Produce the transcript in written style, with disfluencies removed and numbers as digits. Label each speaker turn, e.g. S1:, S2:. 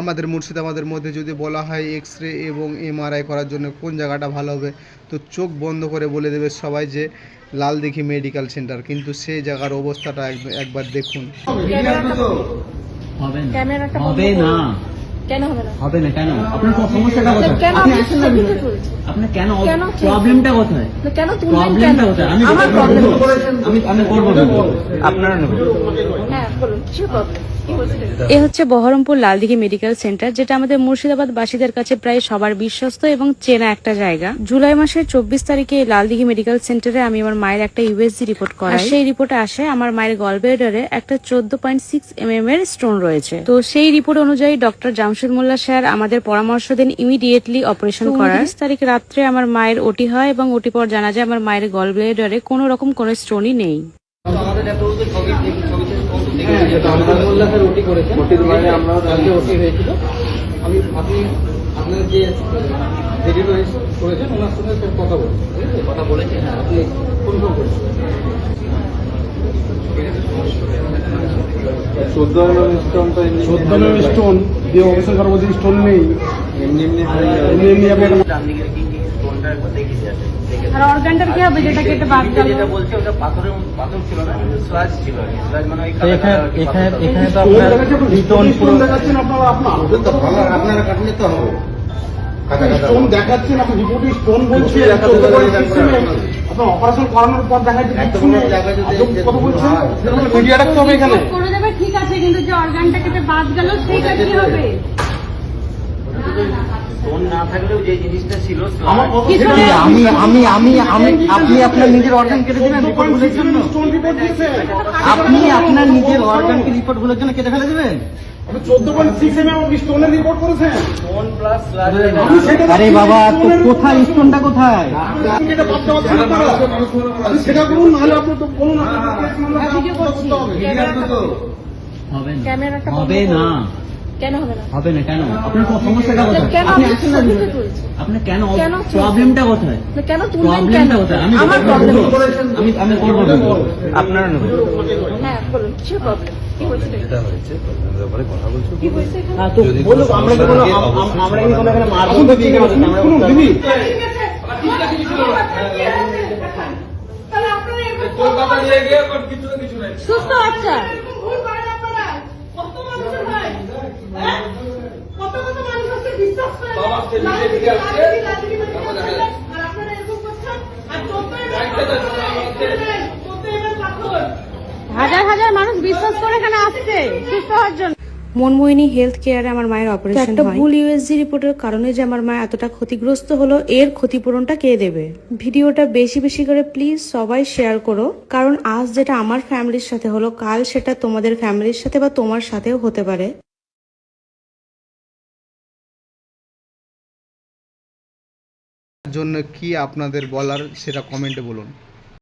S1: আমাদের মুর্শিদাবাদের মধ্যে যদি বলা হয় এক্স-রে এবং এমআরআই করার জন্য কোন জায়গাটা ভালো হবে, তো চোখ বন্ধ করে বলে দেবে সবাই যে লালদিঘি মেডিকেল সেন্টার, কিন্তু সেই জায়গার অবস্থাটা একবার দেখুন।
S2: হবে না, কেন হবে না? হবে না কেন? আপনার সমস্যাটা কোথায়? আপনি আসেন না, আপনার কেন প্রবলেমটা কোথায়? কেন প্রবলেমটা কোথায়? আমি করব, আপনারা নেবেন।
S3: হ্যাঁ বলুন, কি প্রবলেম? এ হচ্ছে বহরমপুর লালদিঘি মেডিকেল সেন্টার, যেটা আমাদের মুর্শিদাবাদ বাসীদের কাছে প্রায় সবার বিশ্বস্ত এবং চেনা একটা জায়গা। জুলাই মাসের 24 তারিখে এই লালদিঘি মেডিকেল সেন্টারে আমি আমার মায়ের একটা ইউএসজি রিপোর্ট করাই। সেই রিপোর্টে আসে আমার মায়ের গলব্লাডারে একটা 14.6 mm এর স্টোন রয়েছে। তো সেই রিপোর্ট অনুযায়ী ডক্টর জামশেদ মোল্লা স্যার আমাদের পরামর্শ দেন ইমিডিয়েটলি অপারেশন করার। 29 তারিখ রাত্রে আমার মায়ের ওটি হয় এবং ওটি পর জানা যায় আমার মায়ের গলব্লাডারে কোনো রকম কোনো স্টোনই নেই।
S1: আপনার যে করেছেন ওনার সঙ্গে কথা বলেছেন, আপনি ফোন করেছেন 14 স্টোন দিয়ে অপারেশন করার মধ্যে স্টোন নেই, এমনি
S3: আর অর্গানটার কি হবে যেটা কেটে বাদ গেল?
S2: যেটা বলছে ওটা পাথর ছিল না, স্লাজ ছিল, স্লাজ মানে এখানে তো আপনার স্টোন
S1: দেখাচ্ছেন, আপনারা কাটলে তো হবে। স্টোন দেখাচ্ছেন, আপনি রিপোর্টে স্টোন বলছেন, আপনার অপারেশন করানোর পর দেখা যাচ্ছে কথা বলছেন, মিডিয়া রাখতে হবে এখানে
S3: করে দেবে, ঠিক আছে, কিন্তু যে অর্গানটা কেটে বাদ গেল সেইটা কি হবে?
S2: আপনি আপনার নিজের অর্গান কেটে দিবেন রিপোর্টগুলোর জন্য? আপনি আপনার নিজের অর্গানকে রিপোর্টগুলোর জন্য কেটে ফেলে দেবেন?
S1: 14.6 mm স্টোনের রিপোর্ট করেছেন।
S2: আরে বাবা, তো কোথায় স্টোনটা কোথায়?
S1: সেটা বলুন, নাহলে আপনি তো বলুন।
S2: হবে না, কেন হবে না? হবে না কেন? আপনার সমস্যাটা কোথায়? আপনি আসেন না, আপনার কেন প্রবলেমটা কোথায়? প্রবলেমটা কোথায়? আমি করব, আপনারা নেবেন।
S3: হ্যাঁ বলুন, কি প্রবলেম?
S4: যেটা হয়েছে ব্যাপারে কথা বলছো,
S2: আমরা কি কোনো এখানে মারবো দিদি?
S4: কলকাতা নিয়ে গিয়ে কিছু না কিছু নাই,
S3: সুস্থ বাচ্চা হাজার হাজার মানুষ বিশ্বাস করে এখানে আসছে সুস্থ হওয়ার জন্য। মনমোহিনী হেলথ কেয়ারে আমার মায়ের অপারেশন একটা ভুল ইউএসজি রিপোর্টের কারণে যে আমার মা এতটা ক্ষতিগ্রস্ত হলো, এর ক্ষতিপূরণটা কে দেবে? ভিডিওটা বেশি বেশি করে প্লিজ সবাই শেয়ার করো, কারণ আজ যেটা আমার ফ্যামিলির সাথে হলো, কাল সেটা তোমাদের ফ্যামিলির সাথে বা তোমার সাথেও হতে পারে।
S1: জন্য কি আপনাদের বলার সেটা কমেন্টে বলুন।